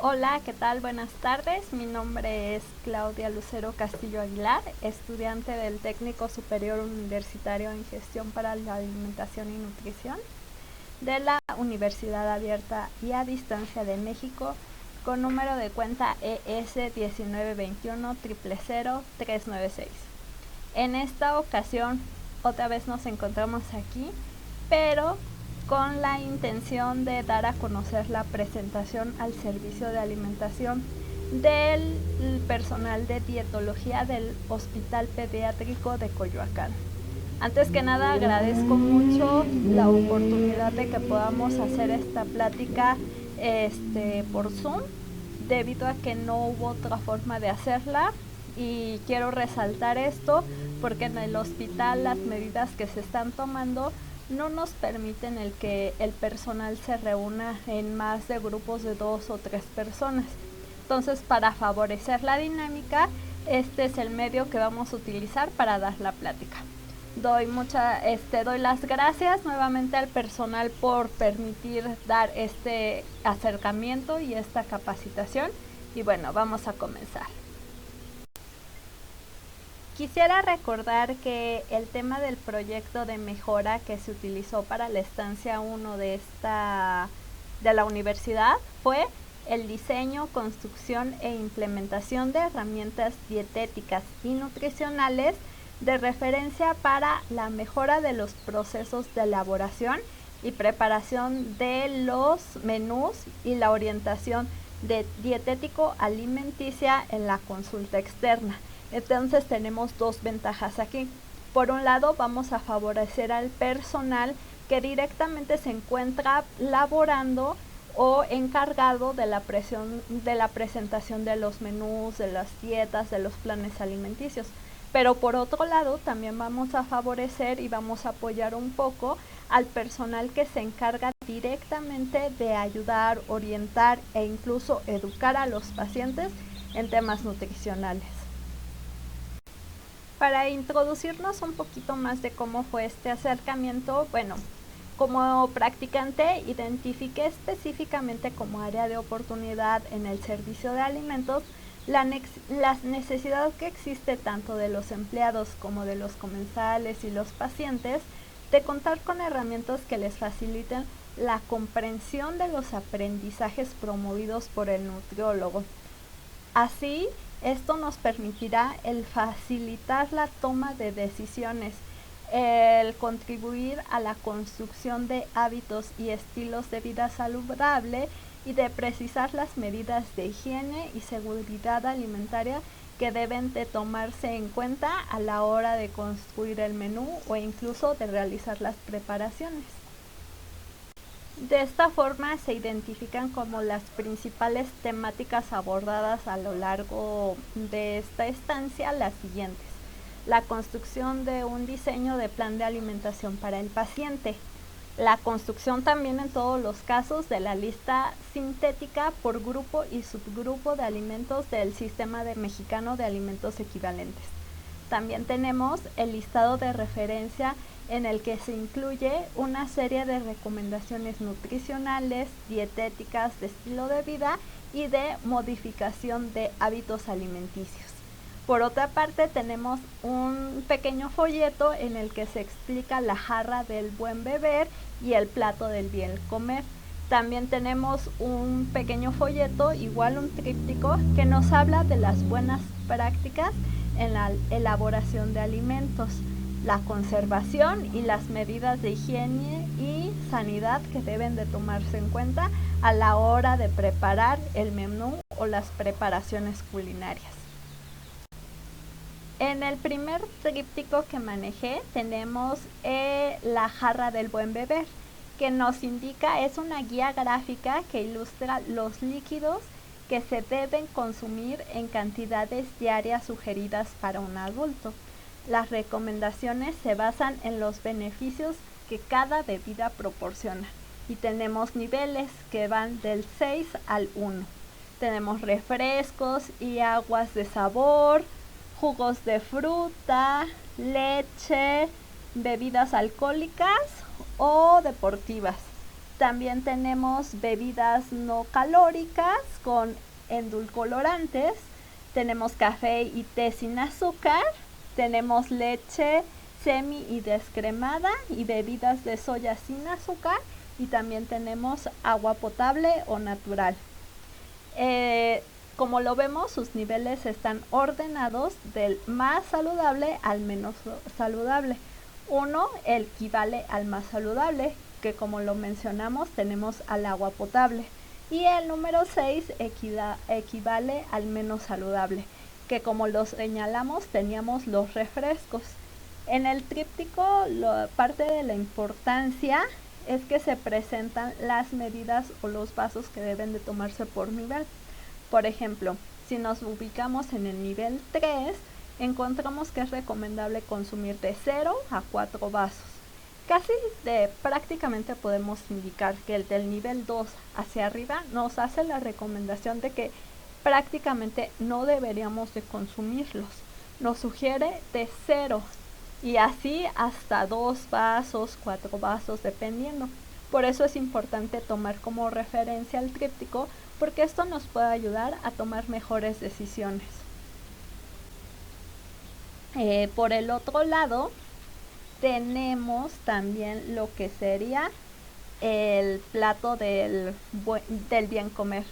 Hola, ¿qué tal? Buenas tardes. Mi nombre es Claudia Lucero Castillo Aguilar, estudiante del Técnico Superior Universitario en Gestión para la Alimentación y Nutrición de la Universidad Abierta y a Distancia de México, con número de cuenta ES 1921 000396. En esta ocasión, otra vez nos encontramos aquí, pero con la intención de dar a conocer la presentación al servicio de alimentación del personal de dietología del Hospital Pediátrico de Coyoacán. Antes que nada, agradezco mucho la oportunidad de que podamos hacer esta plática por Zoom, debido a que no hubo otra forma de hacerla, y quiero resaltar esto porque en el hospital las medidas que se están tomando no nos permiten el que el personal se reúna en más de grupos de 2 o 3 personas. Entonces, para favorecer la dinámica, este es el medio que vamos a utilizar para dar la plática. Doy las gracias nuevamente al personal por permitir dar este acercamiento y esta capacitación. Y bueno, vamos a comenzar. Quisiera recordar que el tema del proyecto de mejora que se utilizó para la estancia 1 de la universidad fue el diseño, construcción e implementación de herramientas dietéticas y nutricionales de referencia para la mejora de los procesos de elaboración y preparación de los menús y la orientación de dietético alimenticia en la consulta externa. Entonces tenemos dos ventajas aquí. Por un lado, vamos a favorecer al personal que directamente se encuentra laborando o encargado de la presentación de los menús, de las dietas, de los planes alimenticios. Pero por otro lado, también vamos a favorecer y vamos a apoyar un poco al personal que se encarga directamente de ayudar, orientar e incluso educar a los pacientes en temas nutricionales. Para introducirnos un poquito más de cómo fue este acercamiento, bueno, como practicante identifiqué específicamente como área de oportunidad en el servicio de alimentos la necesidad que existe tanto de los empleados como de los comensales y los pacientes de contar con herramientas que les faciliten la comprensión de los aprendizajes promovidos por el nutriólogo. Así, esto nos permitirá el facilitar la toma de decisiones, el contribuir a la construcción de hábitos y estilos de vida saludable y de precisar las medidas de higiene y seguridad alimentaria que deben de tomarse en cuenta a la hora de construir el menú o incluso de realizar las preparaciones. De esta forma se identifican como las principales temáticas abordadas a lo largo de esta estancia las siguientes: la construcción de un diseño de plan de alimentación para el paciente, la construcción también en todos los casos de la lista sintética por grupo y subgrupo de alimentos del Sistema Mexicano de Alimentos Equivalentes. También tenemos el listado de referencia en el que se incluye una serie de recomendaciones nutricionales, dietéticas, de estilo de vida y de modificación de hábitos alimenticios. Por otra parte, tenemos un pequeño folleto en el que se explica la jarra del buen beber y el plato del bien comer. También tenemos un pequeño folleto, igual un tríptico, que nos habla de las buenas prácticas en la elaboración de alimentos, la conservación y las medidas de higiene y sanidad que deben de tomarse en cuenta a la hora de preparar el menú o las preparaciones culinarias. En el primer tríptico que manejé tenemos la jarra del buen beber, que nos indica, es una guía gráfica que ilustra los líquidos que se deben consumir en cantidades diarias sugeridas para un adulto. Las recomendaciones se basan en los beneficios que cada bebida proporciona y tenemos niveles que van del 6 al 1. Tenemos refrescos y aguas de sabor, jugos de fruta, leche, bebidas alcohólicas o deportivas. También tenemos bebidas no calóricas con endulcorantes, tenemos café y té sin azúcar, tenemos leche semi y descremada y bebidas de soya sin azúcar, y también tenemos agua potable o natural. Como lo vemos, sus niveles están ordenados del más saludable al menos saludable. 1 equivale al más saludable, que como lo mencionamos tenemos al agua potable. Y el número 6 equivale al menos saludable, que como lo señalamos teníamos los refrescos. En el tríptico, parte de la importancia es que se presentan las medidas o los vasos que deben de tomarse por nivel. Por ejemplo, si nos ubicamos en el nivel 3, encontramos que es recomendable consumir de 0 a 4 vasos. Prácticamente podemos indicar que el del nivel 2 hacia arriba nos hace la recomendación de que prácticamente no deberíamos de consumirlos. Nos sugiere de 0 y así hasta 2 vasos, 4 vasos, dependiendo. Por eso es importante tomar como referencia el tríptico, porque esto nos puede ayudar a tomar mejores decisiones. Por el otro lado, tenemos también lo que sería el plato del bien comer,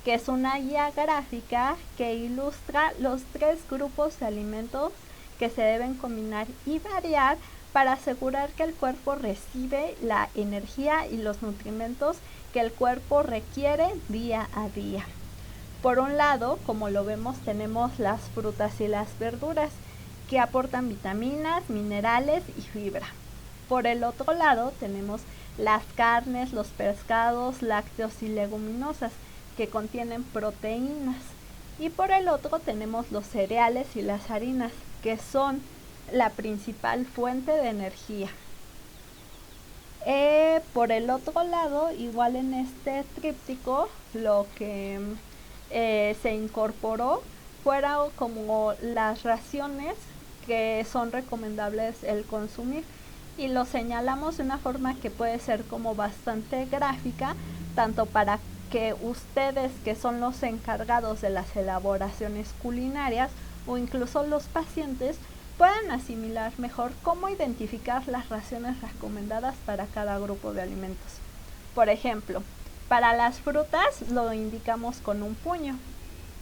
que es una guía gráfica que ilustra los 3 grupos de alimentos que se deben combinar y variar para asegurar que el cuerpo recibe la energía y los nutrimentos que el cuerpo requiere día a día. Por un lado, como lo vemos, tenemos las frutas y las verduras, que aportan vitaminas, minerales y fibra. Por el otro lado, tenemos las carnes, los pescados, lácteos y leguminosas, que contienen proteínas. Y por el otro tenemos los cereales y las harinas, que son la principal fuente de energía. Por el otro lado, igual en este tríptico, lo que se incorporó fueron como las raciones que son recomendables el consumir, y lo señalamos de una forma que puede ser como bastante gráfica, tanto para que ustedes, que son los encargados de las elaboraciones culinarias, o incluso los pacientes, puedan asimilar mejor cómo identificar las raciones recomendadas para cada grupo de alimentos. Por ejemplo, para las frutas lo indicamos con un puño,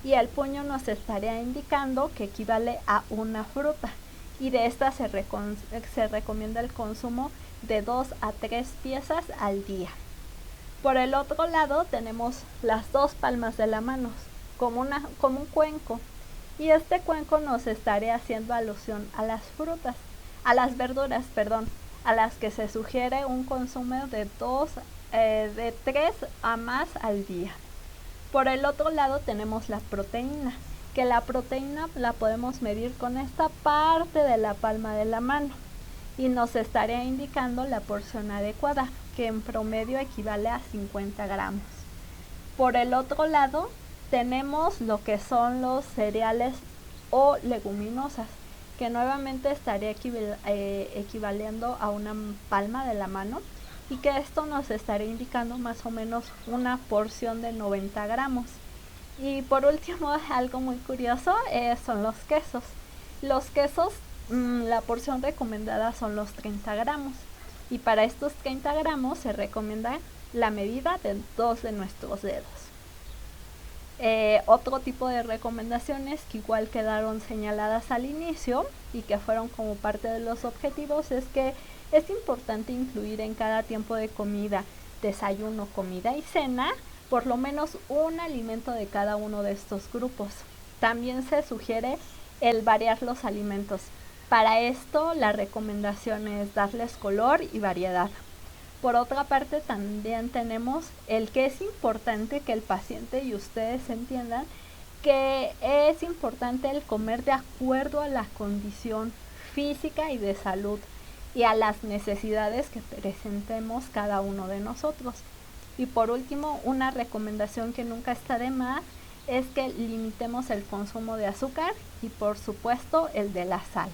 y el puño nos estaría indicando que equivale a una fruta, y de esta se recomienda el consumo de 2 a 3 piezas al día. Por el otro lado tenemos las 2 palmas de la mano, como un cuenco, y este cuenco nos estaría haciendo alusión a las verduras, a las que se sugiere un consumo de 3 a más al día. Por el otro lado tenemos la proteína, que la proteína la podemos medir con esta parte de la palma de la mano, y nos estaría indicando la porción adecuada, que en promedio equivale a 50 gramos. Por el otro lado tenemos lo que son los cereales o leguminosas, que nuevamente estaría equivaliendo a una palma de la mano, y que esto nos estaría indicando más o menos una porción de 90 gramos. Y por último, algo muy curioso son los quesos. Los quesos, la porción recomendada son los 30 gramos, y para estos 30 gramos se recomienda la medida de 2 de nuestros dedos. Otro tipo de recomendaciones que igual quedaron señaladas al inicio y que fueron como parte de los objetivos es que es importante incluir en cada tiempo de comida, desayuno, comida y cena, por lo menos un alimento de cada uno de estos grupos. También se sugiere el variar los alimentos. Para esto, la recomendación es darles color y variedad. Por otra parte, también tenemos el que es importante que el paciente y ustedes entiendan que es importante el comer de acuerdo a la condición física y de salud y a las necesidades que presentemos cada uno de nosotros. Y por último, una recomendación que nunca está de más es que limitemos el consumo de azúcar y por supuesto el de la sal.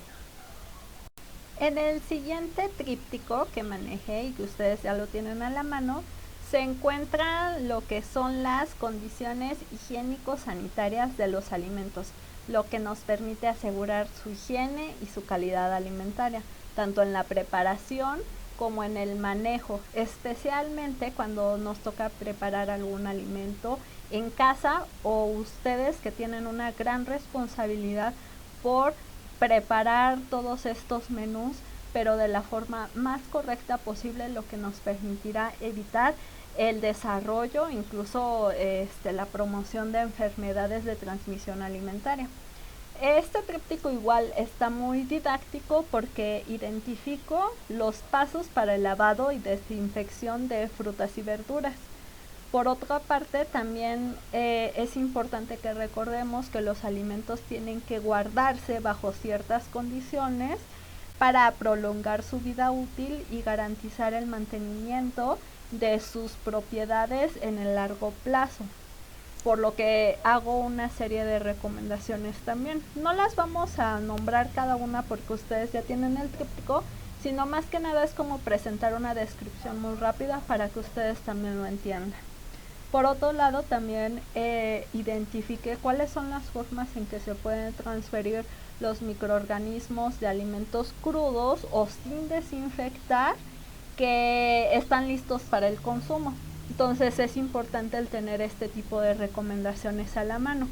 En el siguiente tríptico que manejé y que ustedes ya lo tienen a la mano, Se encuentran lo que son las condiciones higiénico-sanitarias de los alimentos, lo que nos permite asegurar su higiene y su calidad alimentaria, tanto en la preparación como en el manejo, especialmente cuando nos toca preparar algún alimento en casa o ustedes que tienen una gran responsabilidad por preparar todos estos menús, pero de la forma más correcta posible, lo que nos permitirá evitar el desarrollo, incluso la promoción de enfermedades de transmisión alimentaria. Este tríptico igual está muy didáctico porque identifico los pasos para el lavado y desinfección de frutas y verduras. Por otra parte, también es importante que recordemos que los alimentos tienen que guardarse bajo ciertas condiciones para prolongar su vida útil y garantizar el mantenimiento de sus propiedades en el largo plazo. Por lo que hago una serie de recomendaciones también. No las vamos a nombrar cada una porque ustedes ya tienen el tríptico, sino más que nada es como presentar una descripción muy rápida para que ustedes también lo entiendan. Por otro lado, también identifiqué cuáles son las formas en que se pueden transferir los microorganismos de alimentos crudos o sin desinfectar que están listos para el consumo. Entonces es importante el tener este tipo de recomendaciones a la mano.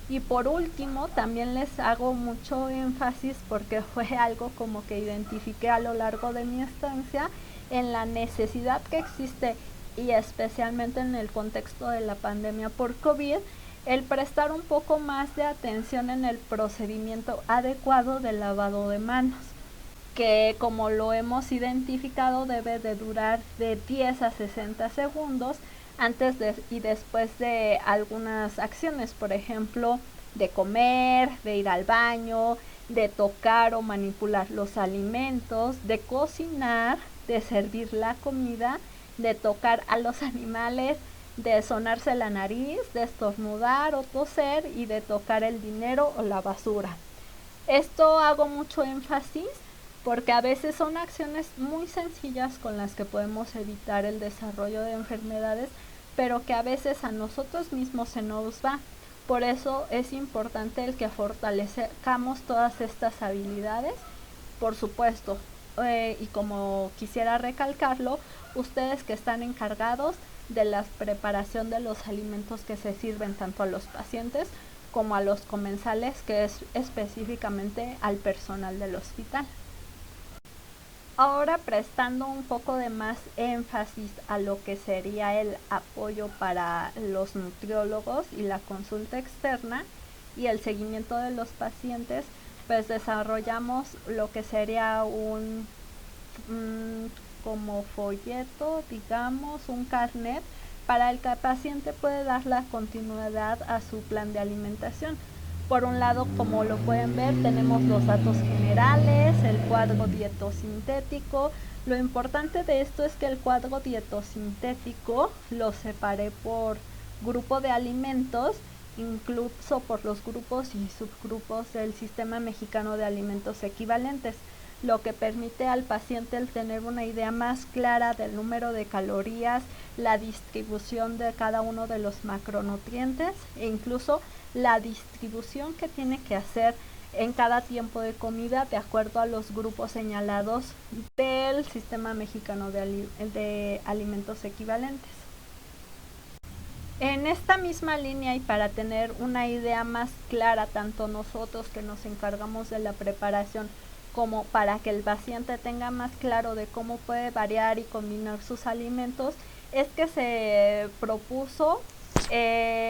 Y por último, también les hago mucho énfasis porque fue algo como que identifiqué a lo largo de mi estancia en la necesidad que existe, y especialmente en el contexto de la pandemia por COVID, el prestar un poco más de atención en el procedimiento adecuado del lavado de manos, que como lo hemos identificado debe de durar de 10 a 60 segundos antes y después de algunas acciones, por ejemplo, de comer, de ir al baño, de tocar o manipular los alimentos, de cocinar, de servir la comida, de tocar a los animales, de sonarse la nariz, de estornudar o toser y de tocar el dinero o la basura. Esto hago mucho énfasis porque a veces son acciones muy sencillas con las que podemos evitar el desarrollo de enfermedades, pero que a veces a nosotros mismos se nos va. Por eso es importante el que fortalezcamos todas estas habilidades. Por supuesto, y como quisiera recalcarlo, ustedes que están encargados de la preparación de los alimentos que se sirven tanto a los pacientes como a los comensales, que es específicamente al personal del hospital. Ahora, prestando un poco de más énfasis a lo que sería el apoyo para los nutriólogos y la consulta externa y el seguimiento de los pacientes, pues desarrollamos lo que sería un como folleto, digamos, un carnet para el que el paciente puede dar la continuidad a su plan de alimentación. Por un lado, como lo pueden ver, tenemos los datos generales, el cuadro dietosintético. Lo importante de esto es que el cuadro dietosintético lo separé por grupo de alimentos, incluso por los grupos y subgrupos del Sistema Mexicano de Alimentos Equivalentes, lo que permite al paciente el tener una idea más clara del número de calorías, la distribución de cada uno de los macronutrientes e incluso la distribución que tiene que hacer en cada tiempo de comida de acuerdo a los grupos señalados del Sistema Mexicano de Alimentos Equivalentes. En esta misma línea, y para tener una idea más clara, tanto nosotros que nos encargamos de la preparación como para que el paciente tenga más claro de cómo puede variar y combinar sus alimentos, es que se propuso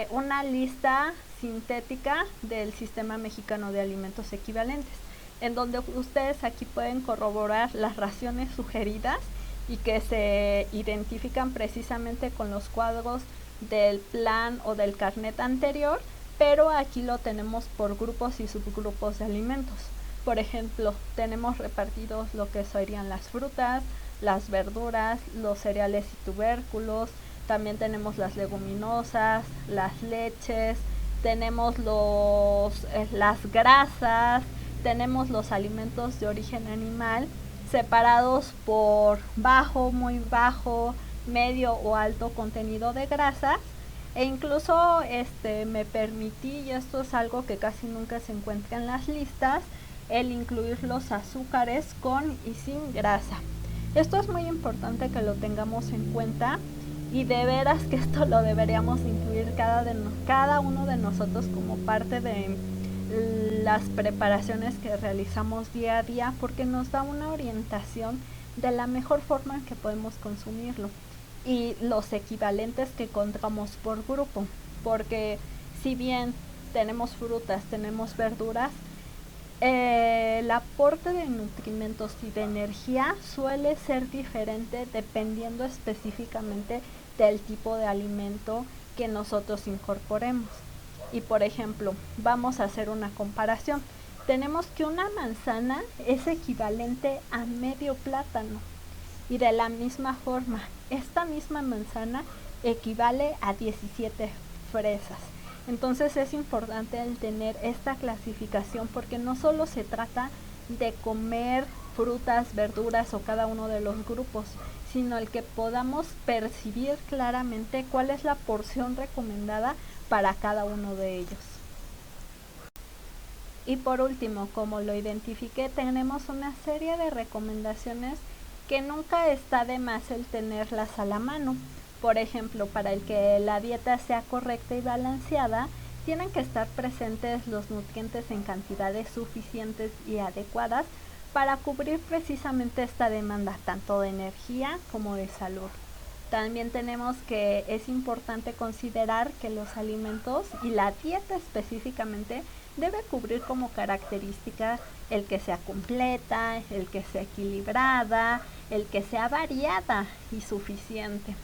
una lista sintética del Sistema Mexicano de Alimentos Equivalentes, en donde ustedes aquí pueden corroborar las raciones sugeridas y que se identifican precisamente con los cuadros del plan o del carnet anterior, pero aquí lo tenemos por grupos y subgrupos de alimentos. Por ejemplo, tenemos repartidos lo que serían las frutas, las verduras, los cereales y tubérculos, también tenemos las leguminosas, las leches, tenemos las grasas, tenemos los alimentos de origen animal separados por bajo, muy bajo, medio o alto contenido de grasas, e incluso me permití, y esto es algo que casi nunca se encuentra en las listas, el incluir los azúcares con y sin grasa. Esto es muy importante que lo tengamos en cuenta, y de veras que esto lo deberíamos incluir cada uno de nosotros como parte de las preparaciones que realizamos día a día, porque nos da una orientación de la mejor forma en que podemos consumirlo y los equivalentes que encontramos por grupo, porque si bien tenemos frutas, tenemos verduras, el aporte de nutrimentos y de energía suele ser diferente dependiendo específicamente del tipo de alimento que nosotros incorporemos. Y por ejemplo, vamos a hacer una comparación. Tenemos que una manzana es equivalente a medio plátano, y de la misma forma, esta misma manzana equivale a 17 fresas. Entonces es importante el tener esta clasificación, porque no solo se trata de comer frutas, verduras o cada uno de los grupos, sino el que podamos percibir claramente cuál es la porción recomendada para cada uno de ellos. Y por último, como lo identifiqué, tenemos una serie de recomendaciones que nunca está de más el tenerlas a la mano. Por ejemplo, para el que la dieta sea correcta y balanceada, tienen que estar presentes los nutrientes en cantidades suficientes y adecuadas para cubrir precisamente esta demanda, tanto de energía como de salud. También tenemos que es importante considerar que los alimentos y la dieta específicamente debe cubrir como característica el que sea completa, el que sea equilibrada, el que sea variada y suficiente.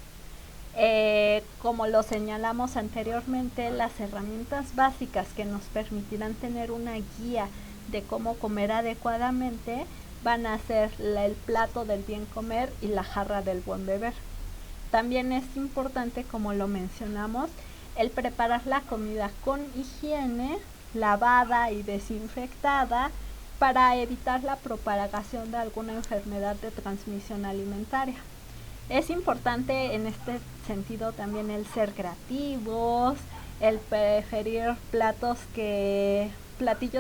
Como lo señalamos anteriormente, las herramientas básicas que nos permitirán tener una guía de cómo comer adecuadamente van a ser el plato del bien comer y la jarra del buen beber. También es importante, como lo mencionamos, el preparar la comida con higiene, lavada y desinfectada, para evitar la propagación de alguna enfermedad de transmisión alimentaria. Es importante en este sentido también el ser creativos, el preferir platillos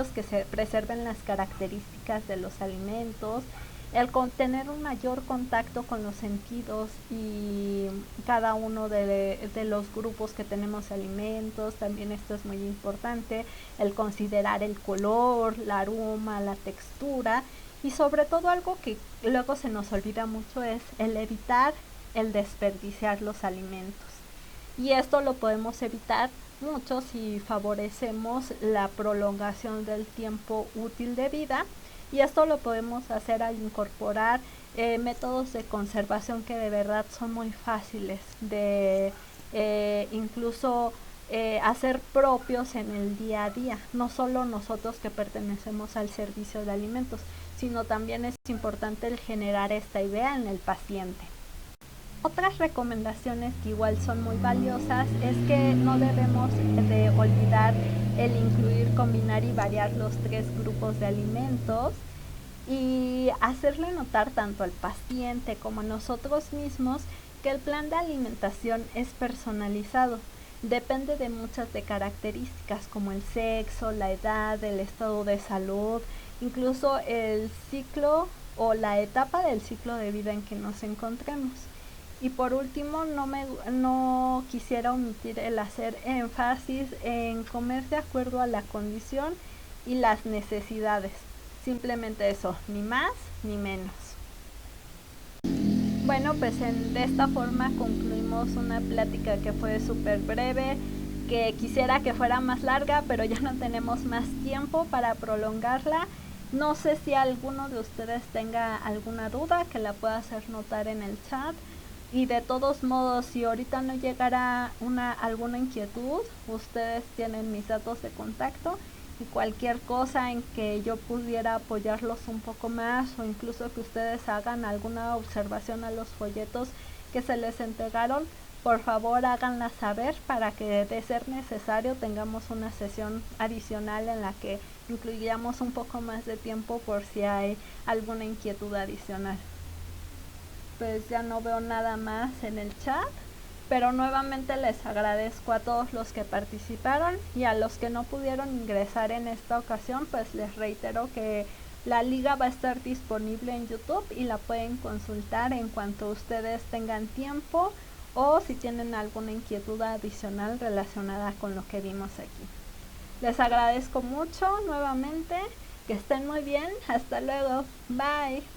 que se preserven las características de los alimentos, el tener un mayor contacto con los sentidos y cada uno de los grupos que tenemos alimentos. También esto es muy importante, el considerar el color, el aroma, la textura, y sobre todo algo que luego se nos olvida mucho es el evitar el desperdiciar los alimentos. Y esto lo podemos evitar mucho si favorecemos la prolongación del tiempo útil de vida, y esto lo podemos hacer al incorporar métodos de conservación que de verdad son muy fáciles de incluso hacer propios en el día a día. No solo nosotros que pertenecemos al servicio de alimentos, sino también es importante el generar esta idea en el paciente. Otras recomendaciones que igual son muy valiosas es que no debemos de olvidar el incluir, combinar y variar los 3 grupos de alimentos, y hacerle notar tanto al paciente como a nosotros mismos que el plan de alimentación es personalizado. Depende de muchas de características como el sexo, la edad, el estado de salud, incluso el ciclo o la etapa del ciclo de vida en que nos encontremos. Y por último, no quisiera omitir el hacer énfasis en comer de acuerdo a la condición y las necesidades. Simplemente eso, ni más ni menos. Bueno, pues de esta forma concluimos una plática que fue súper breve, que quisiera que fuera más larga, pero ya no tenemos más tiempo para prolongarla. No sé si alguno de ustedes tenga alguna duda, que la pueda hacer notar en el chat. Y de todos modos, si ahorita no llegara alguna inquietud, ustedes tienen mis datos de contacto, y cualquier cosa en que yo pudiera apoyarlos un poco más, o incluso que ustedes hagan alguna observación a los folletos que se les entregaron, por favor háganla saber para que, de ser necesario, tengamos una sesión adicional en la que incluyamos un poco más de tiempo por si hay alguna inquietud adicional. pues ya no veo nada más en el chat, pero nuevamente les agradezco a todos los que participaron y a los que no pudieron ingresar en esta ocasión, pues les reitero que la liga va a estar disponible en YouTube y la pueden consultar en cuanto ustedes tengan tiempo o si tienen alguna inquietud adicional relacionada con lo que vimos aquí. Les agradezco mucho nuevamente, que estén muy bien, hasta luego, bye.